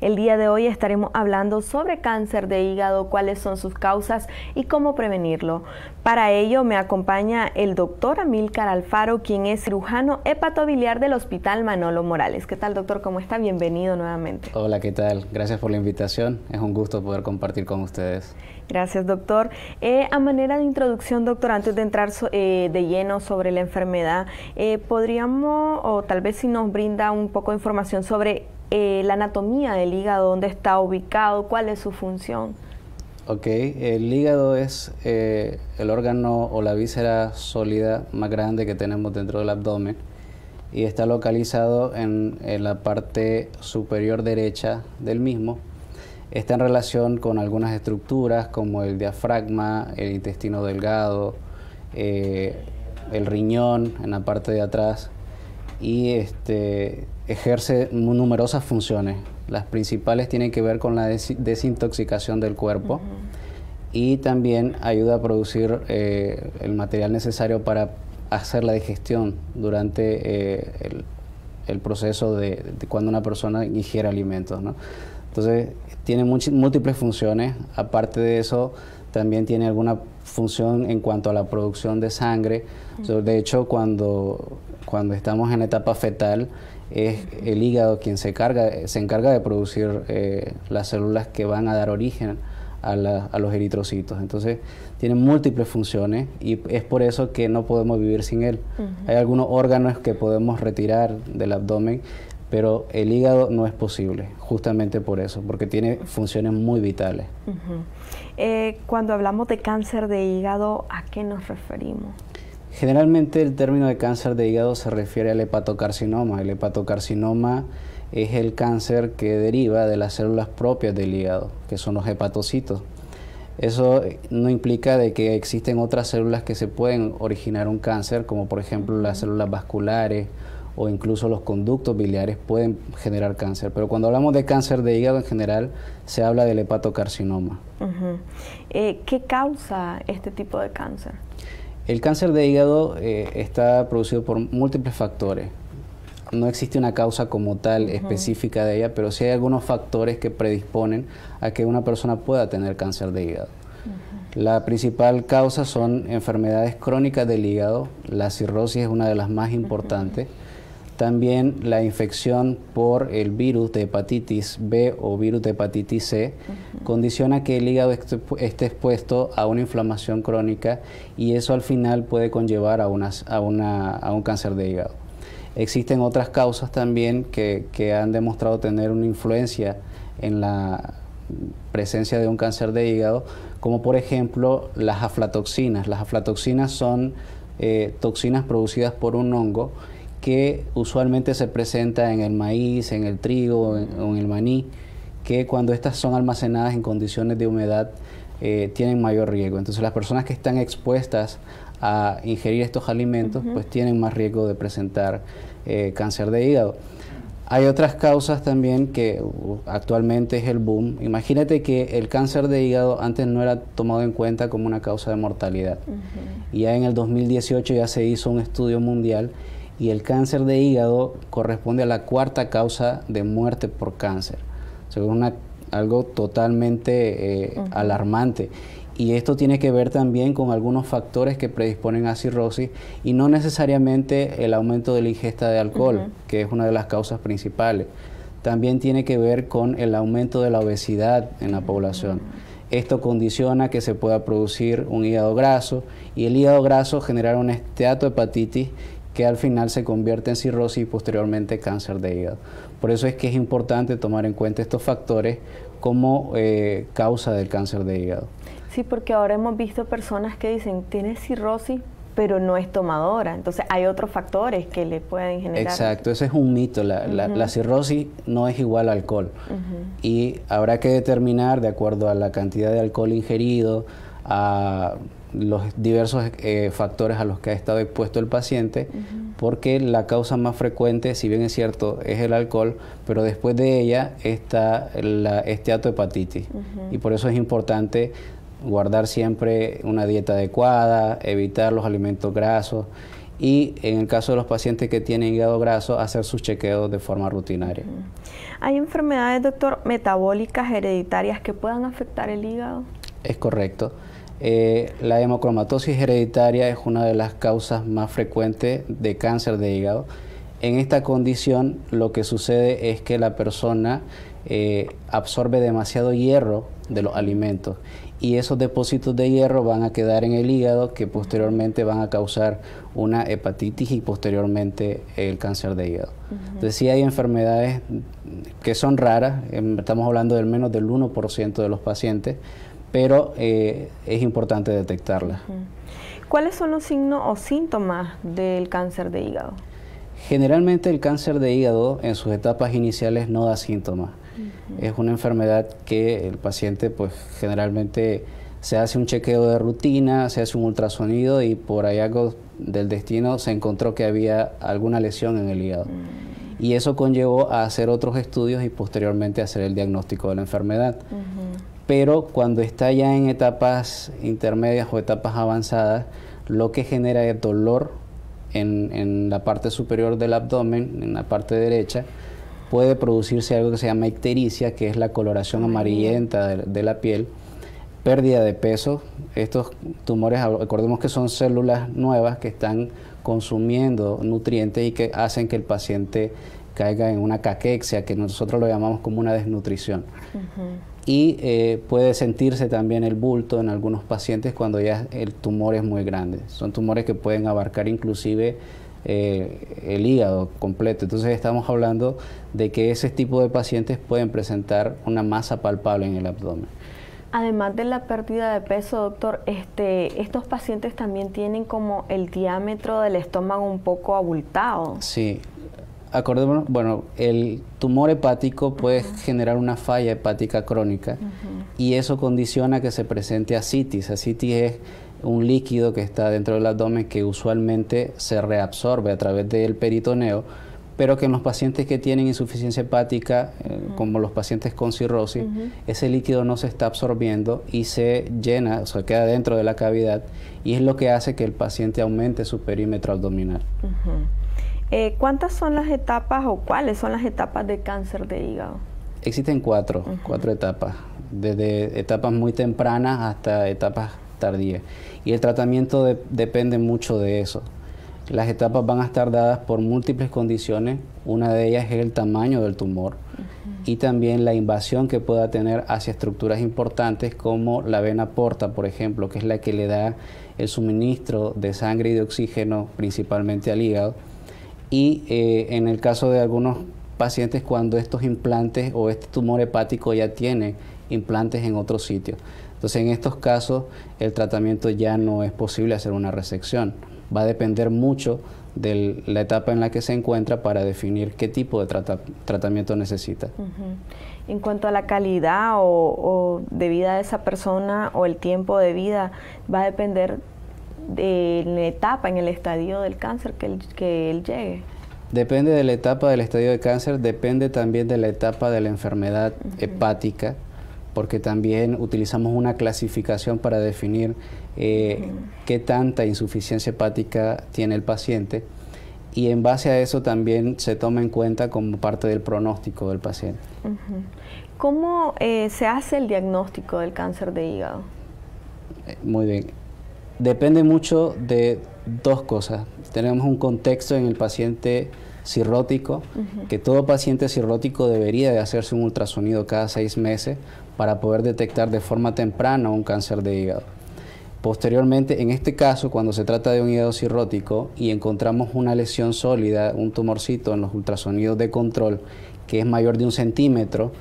El día de hoy estaremos hablando sobre cáncer de hígado, cuáles son sus causas y cómo prevenirlo. Para ello me acompaña el doctor Amílcar Alfaro, quien es cirujano hepatobiliar del Hospital Manolo Morales. ¿Qué tal, doctor? ¿Cómo está? Bienvenido nuevamente. Hola, ¿qué tal? Gracias por la invitación. Es un gusto poder compartir con ustedes. Gracias, doctor. A manera de introducción, doctor, antes de entrar de lleno sobre la enfermedad, podríamos, o tal vez si nos brinda un poco de información sobre la anatomía del hígado, dónde está ubicado, cuál es su función. Ok, el hígado es el órgano o la víscera sólida más grande que tenemos dentro del abdomen y está localizado en la parte superior derecha del mismo. Está en relación con algunas estructuras como el diafragma, el intestino delgado, el riñón en la parte de atrás y ejerce numerosas funciones. Las principales tienen que ver con la desintoxicación del cuerpo y también ayuda a producir el material necesario para hacer la digestión durante el proceso de cuando una persona ingiere alimentos, ¿no? Entonces, tiene múltiples funciones. Aparte de eso, también tiene alguna función en cuanto a la producción de sangre. De hecho, cuando estamos en etapa fetal, es el hígado quien se encarga de producir las células que van a dar origen a los eritrocitos. Entonces, tiene múltiples funciones y es por eso que no podemos vivir sin él. Hay algunos órganos que podemos retirar del abdomen, pero el hígado no es posible, justamente por eso, porque tiene funciones muy vitales. Cuando hablamos de cáncer de hígado, ¿a qué nos referimos? Generalmente el término de cáncer de hígado se refiere al hepatocarcinoma. El hepatocarcinoma es el cáncer que deriva de las células propias del hígado, que son los hepatocitos. Eso no implica de que existen otras células que se pueden originar un cáncer, como por ejemplo las células vasculares, o incluso los conductos biliares pueden generar cáncer. Pero cuando hablamos de cáncer de hígado en general, se habla del hepatocarcinoma. ¿Qué causa este tipo de cáncer? El cáncer de hígado está producido por múltiples factores. No existe una causa como tal específica de ella, pero sí hay algunos factores que predisponen a que una persona pueda tener cáncer de hígado. La principal causa son enfermedades crónicas del hígado. La cirrosis es una de las más importantes. También la infección por el virus de hepatitis B o virus de hepatitis C condiciona que el hígado esté expuesto a una inflamación crónica y eso al final puede conllevar a un cáncer de hígado. Existen otras causas también que han demostrado tener una influencia en la presencia de un cáncer de hígado, como por ejemplo las aflatoxinas. Las aflatoxinas son toxinas producidas por un hongo que usualmente se presenta en el maíz, en el trigo o en el maní, que cuando estas son almacenadas en condiciones de humedad tienen mayor riesgo. Entonces las personas que están expuestas a ingerir estos alimentos pues tienen más riesgo de presentar cáncer de hígado. Hay otras causas también que actualmente es el boom. Imagínate que el cáncer de hígado antes no era tomado en cuenta como una causa de mortalidad. Y ya en el 2018 ya se hizo un estudio mundial y el cáncer de hígado corresponde a la cuarta causa de muerte por cáncer. O sea, es algo totalmente alarmante. Y esto tiene que ver también con algunos factores que predisponen a cirrosis y no necesariamente el aumento de la ingesta de alcohol, que es una de las causas principales. También tiene que ver con el aumento de la obesidad en la población. Esto condiciona que se pueda producir un hígado graso y el hígado graso genera una esteatohepatitis que al final se convierte en cirrosis y posteriormente cáncer de hígado. Por eso es que es importante tomar en cuenta estos factores como causa del cáncer de hígado. Sí, porque ahora hemos visto personas que dicen, tiene cirrosis, pero no es tomadora. Entonces hay otros factores que le pueden generar. Exacto, ese es un mito. La cirrosis no es igual al alcohol. Y habrá que determinar, de acuerdo a la cantidad de alcohol ingerido, a los diversos factores a los que ha estado expuesto el paciente, porque la causa más frecuente, si bien es cierto, es el alcohol, pero después de ella está la esteatohepatitis. Y por eso es importante guardar siempre una dieta adecuada, evitar los alimentos grasos y en el caso de los pacientes que tienen hígado graso, hacer sus chequeos de forma rutinaria. ¿Hay enfermedades, doctor, metabólicas hereditarias que puedan afectar el hígado? Es correcto. La hemocromatosis hereditaria es una de las causas más frecuentes de cáncer de hígado. En esta condición lo que sucede es que la persona absorbe demasiado hierro de los alimentos y esos depósitos de hierro van a quedar en el hígado, que posteriormente van a causar una hepatitis y posteriormente el cáncer de hígado. Entonces sí hay enfermedades que son raras, estamos hablando del menos del 1% de los pacientes, pero es importante detectarlas. ¿Cuáles son los signos o síntomas del cáncer de hígado? Generalmente el cáncer de hígado en sus etapas iniciales no da síntomas. Es una enfermedad que el paciente pues generalmente se hace un chequeo de rutina, se hace un ultrasonido y por hallazgo del destino se encontró que había alguna lesión en el hígado. Y eso conllevó a hacer otros estudios y posteriormente hacer el diagnóstico de la enfermedad. Pero cuando está ya en etapas intermedias o etapas avanzadas, lo que genera es dolor en la parte superior del abdomen, en la parte derecha. Puede producirse algo que se llama ictericia, que es la coloración amarillenta de la piel, pérdida de peso. Estos tumores, recordemos que son células nuevas que están consumiendo nutrientes y que hacen que el paciente caiga en una caquexia, que nosotros lo llamamos como una desnutrición. Y puede sentirse también el bulto en algunos pacientes cuando ya el tumor es muy grande. Son tumores que pueden abarcar inclusive el hígado completo. Entonces estamos hablando de que ese tipo de pacientes pueden presentar una masa palpable en el abdomen. Además de la pérdida de peso, doctor, estos pacientes también tienen como el diámetro del estómago un poco abultado. Sí. Acordémonos, bueno, el tumor hepático puede generar una falla hepática crónica y eso condiciona que se presente ascitis. Ascitis es un líquido que está dentro del abdomen que usualmente se reabsorbe a través del peritoneo, pero que en los pacientes que tienen insuficiencia hepática, como los pacientes con cirrosis, ese líquido no se está absorbiendo y se llena, o sea, queda dentro de la cavidad y es lo que hace que el paciente aumente su perímetro abdominal. ¿Cuántas son las etapas o cuáles son las etapas de cáncer de hígado? Existen cuatro etapas, desde etapas muy tempranas hasta etapas tardías. Y el tratamiento depende mucho de eso. Las etapas van a estar dadas por múltiples condiciones. Una de ellas es el tamaño del tumor y también la invasión que pueda tener hacia estructuras importantes como la vena porta, por ejemplo, que es la que le da el suministro de sangre y de oxígeno principalmente al hígado. Y en el caso de algunos pacientes, cuando estos implantes o este tumor hepático ya tiene implantes en otro sitio. Entonces, en estos casos, el tratamiento ya no es posible hacer una resección. Va a depender mucho de la etapa en la que se encuentra para definir qué tipo de tratamiento necesita. En cuanto a la calidad o de vida de esa persona o el tiempo de vida, va a depender de la etapa, en el estadio del cáncer que él llegue. Depende de la etapa del estadio de cáncer, depende también de la etapa de la enfermedad hepática, porque también utilizamos una clasificación para definir qué tanta insuficiencia hepática tiene el paciente y en base a eso también se toma en cuenta como parte del pronóstico del paciente. ¿Cómo se hace el diagnóstico del cáncer de hígado? Muy bien. Depende mucho de dos cosas. Tenemos un contexto en el paciente cirrótico, que todo paciente cirrótico debería de hacerse un ultrasonido cada 6 meses para poder detectar de forma temprana un cáncer de hígado. Posteriormente, en este caso, cuando se trata de un hígado cirrótico y encontramos una lesión sólida, un tumorcito en los ultrasonidos de control que es mayor de 1 centímetro,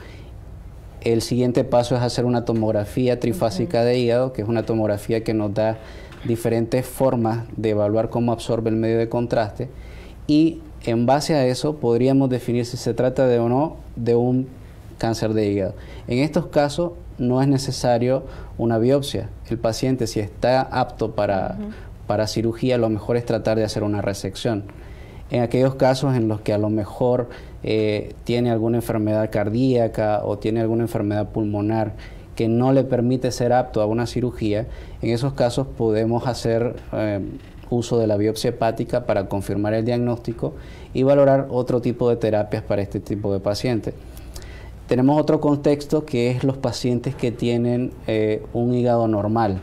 el siguiente paso es hacer una tomografía trifásica de hígado, que es una tomografía que nos da diferentes formas de evaluar cómo absorbe el medio de contraste y en base a eso podríamos definir si se trata de o no de un cáncer de hígado. En estos casos no es necesario una biopsia. El paciente, si está apto para cirugía, lo mejor es tratar de hacer una resección. En aquellos casos en los que a lo mejor tiene alguna enfermedad cardíaca o tiene alguna enfermedad pulmonar que no le permite ser apto a una cirugía, en esos casos podemos hacer uso de la biopsia hepática para confirmar el diagnóstico y valorar otro tipo de terapias para este tipo de pacientes. Tenemos otro contexto que es los pacientes que tienen un hígado normal,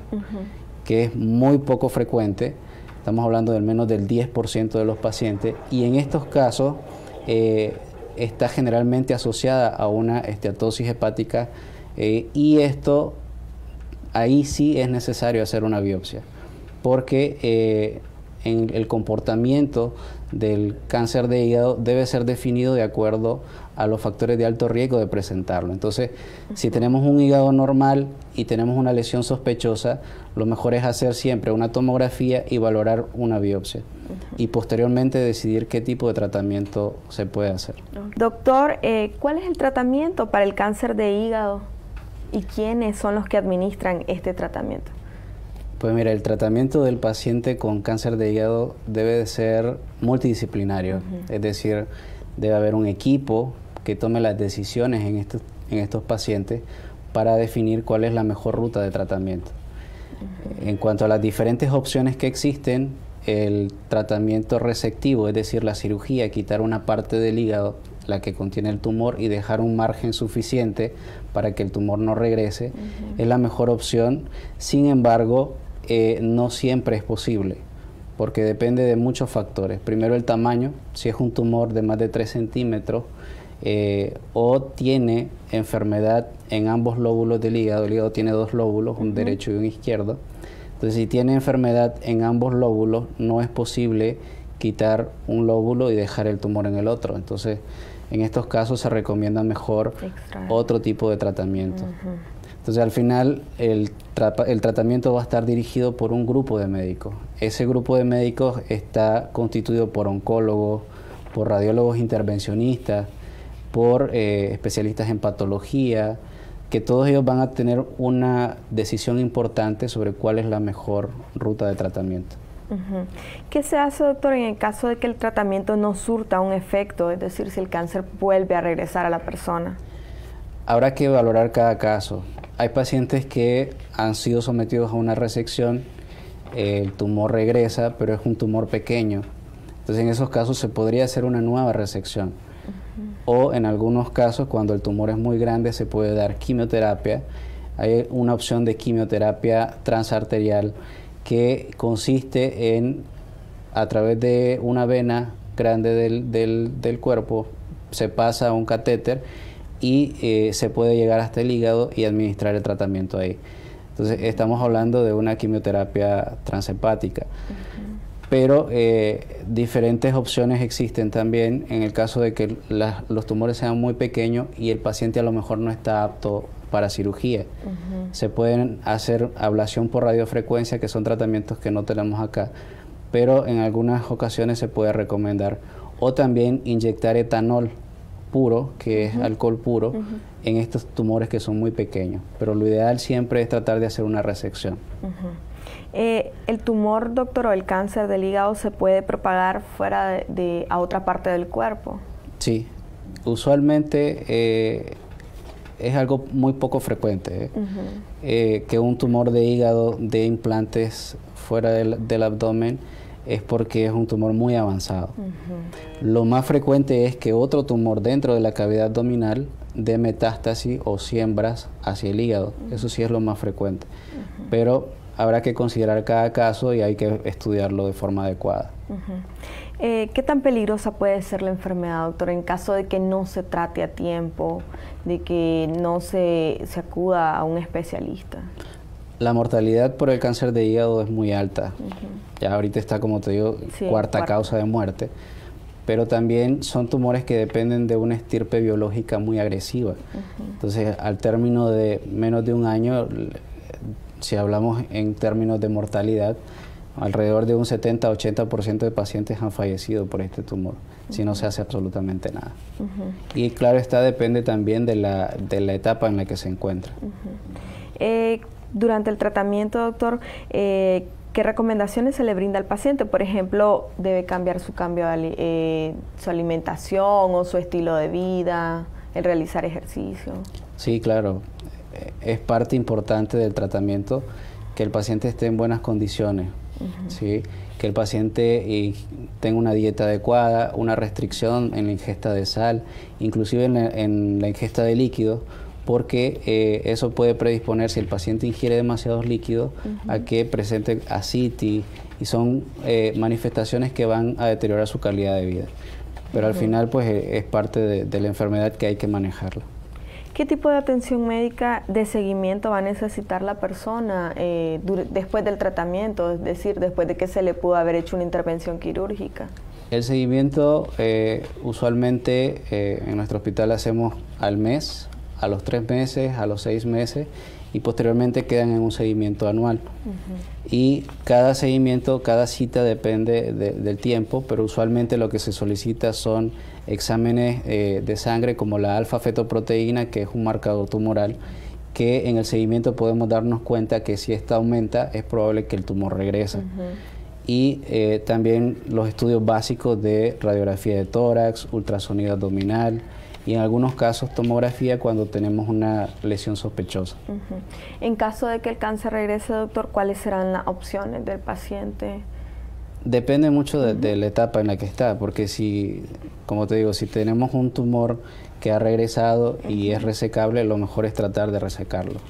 que es muy poco frecuente. Estamos hablando del menos del 10% de los pacientes, y en estos casos está generalmente asociada a una esteatosis hepática, y esto, ahí sí es necesario hacer una biopsia, porque en el comportamiento del cáncer de hígado debe ser definido de acuerdo a los factores de alto riesgo de presentarlo. Entonces, si tenemos un hígado normal y tenemos una lesión sospechosa, lo mejor es hacer siempre una tomografía y valorar una biopsia, y posteriormente decidir qué tipo de tratamiento se puede hacer. Doctor, ¿cuál es el tratamiento para el cáncer de hígado y quiénes son los que administran este tratamiento? Pues mira, el tratamiento del paciente con cáncer de hígado debe de ser multidisciplinario, es decir, debe haber un equipo que tome las decisiones en estos pacientes para definir cuál es la mejor ruta de tratamiento. En cuanto a las diferentes opciones que existen, el tratamiento resectivo, es decir, la cirugía, quitar una parte del hígado, la que contiene el tumor, y dejar un margen suficiente para que el tumor no regrese, es la mejor opción. Sin embargo, no siempre es posible, porque depende de muchos factores. Primero, el tamaño. Si es un tumor de más de 3 centímetros o tiene enfermedad en ambos lóbulos del hígado, el hígado tiene 2 lóbulos, un derecho y un izquierdo. Entonces, si tiene enfermedad en ambos lóbulos, no es posible quitar un lóbulo y dejar el tumor en el otro. Entonces, en estos casos se recomienda mejor otro tipo de tratamiento. Entonces, al final, el tratamiento va a estar dirigido por un grupo de médicos. Ese grupo de médicos está constituido por oncólogos, por radiólogos intervencionistas, por especialistas en patología, que todos ellos van a tener una decisión importante sobre cuál es la mejor ruta de tratamiento. ¿Qué se hace, doctor, en el caso de que el tratamiento no surta un efecto? Es decir, si el cáncer vuelve a regresar a la persona. Habrá que valorar cada caso. Hay pacientes que han sido sometidos a una resección, el tumor regresa, pero es un tumor pequeño. Entonces, en esos casos se podría hacer una nueva resección. O en algunos casos, cuando el tumor es muy grande, se puede dar quimioterapia. Hay una opción de quimioterapia transarterial que consiste en, a través de una vena grande del cuerpo, se pasa a un catéter y se puede llegar hasta el hígado y administrar el tratamiento ahí. Entonces, estamos hablando de una quimioterapia transhepática. Pero diferentes opciones existen también en el caso de que los tumores sean muy pequeños y el paciente a lo mejor no está apto para cirugía. Se pueden hacer ablación por radiofrecuencia, que son tratamientos que no tenemos acá, pero en algunas ocasiones se puede recomendar. O también inyectar etanol puro, que es alcohol puro, en estos tumores que son muy pequeños. Pero lo ideal siempre es tratar de hacer una resección. ¿El tumor, doctor, o el cáncer del hígado se puede propagar fuera a otra parte del cuerpo? Sí, usualmente es algo muy poco frecuente que un tumor de hígado dé implantes fuera del abdomen, es porque es un tumor muy avanzado. Lo más frecuente es que otro tumor dentro de la cavidad abdominal dé metástasis o siembras hacia el hígado. Eso sí es lo más frecuente. Pero habrá que considerar cada caso y hay que estudiarlo de forma adecuada. ¿Qué tan peligrosa puede ser la enfermedad, doctor, en caso de que no se trate a tiempo, de que no se acuda a un especialista? La mortalidad por el cáncer de hígado es muy alta. Ya ahorita está, como te digo, cuarta causa de muerte. Pero también son tumores que dependen de una estirpe biológica muy agresiva. Entonces, al término de menos de un año, si hablamos en términos de mortalidad, alrededor de un 70-80% de pacientes han fallecido por este tumor, si no se hace absolutamente nada. Y claro está, depende también de la etapa en la que se encuentra. Durante el tratamiento, doctor, ¿qué recomendaciones se le brinda al paciente? Por ejemplo, ¿debe cambiar su alimentación o su estilo de vida, el realizar ejercicio? Sí, claro. Es parte importante del tratamiento que el paciente esté en buenas condiciones, ¿sí? Que el paciente tenga una dieta adecuada, una restricción en la ingesta de sal, inclusive en la ingesta de líquidos, porque eso puede predisponer, si el paciente ingiere demasiados líquidos, a que presente ascitis, y son manifestaciones que van a deteriorar su calidad de vida. Pero al final pues es parte de la enfermedad que hay que manejarla. ¿Qué tipo de atención médica de seguimiento va a necesitar la persona después del tratamiento, es decir, después de que se le pudo haber hecho una intervención quirúrgica? El seguimiento usualmente en nuestro hospital hacemos al mes, a los 3 meses, a los 6 meses, y posteriormente quedan en un seguimiento anual. Y cada seguimiento, cada cita depende del tiempo, pero usualmente lo que se solicita son exámenes de sangre como la alfa-fetoproteína, que es un marcador tumoral, que en el seguimiento podemos darnos cuenta que si esta aumenta es probable que el tumor regrese. Y también los estudios básicos de radiografía de tórax, ultrasonido abdominal, y en algunos casos tomografía cuando tenemos una lesión sospechosa. En caso de que el cáncer regrese, doctor, ¿cuáles serán las opciones del paciente? Depende mucho de la etapa en la que está, porque si, como te digo, si tenemos un tumor que ha regresado y es resecable, lo mejor es tratar de resecarlo.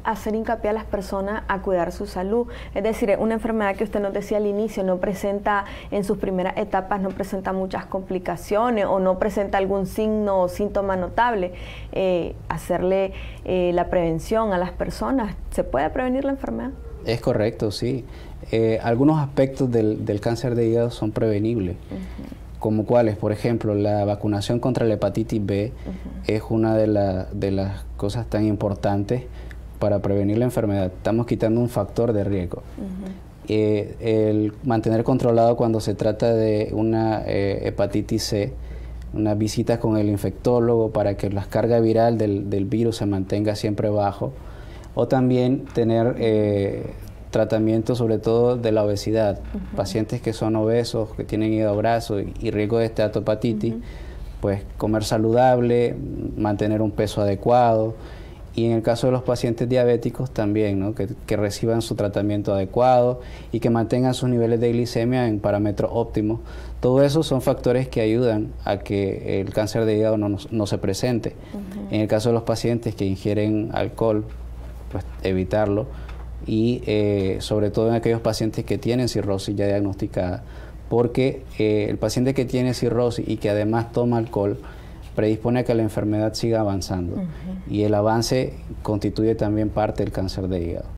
Hacer hincapié a las personas a cuidar su salud. Es decir, una enfermedad que usted nos decía al inicio, no presenta, en sus primeras etapas, no presenta muchas complicaciones o no presenta algún signo o síntoma notable. Hacerle la prevención a las personas, ¿se puede prevenir la enfermedad? Es correcto, sí. Algunos aspectos del cáncer de hígado son prevenibles. Como cuáles, por ejemplo, la vacunación contra la hepatitis B es una de las cosas tan importantes para prevenir la enfermedad. Estamos quitando un factor de riesgo. El mantener controlado cuando se trata de una hepatitis C, unas visitas con el infectólogo para que la carga viral del virus se mantenga siempre bajo, o también tener tratamiento sobre todo de la obesidad. Pacientes que son obesos, que tienen hígado graso y riesgo de esteatopatitis, pues comer saludable, mantener un peso adecuado. Y en el caso de los pacientes diabéticos también, ¿no? que reciban su tratamiento adecuado y que mantengan sus niveles de glicemia en parámetros óptimos. Todo eso son factores que ayudan a que el cáncer de hígado no se presente. En el caso de los pacientes que ingieren alcohol, pues evitarlo. Y sobre todo en aquellos pacientes que tienen cirrosis ya diagnosticada. Porque el paciente que tiene cirrosis y que además toma alcohol, predispone a que la enfermedad siga avanzando y el avance constituye también parte del cáncer de hígado.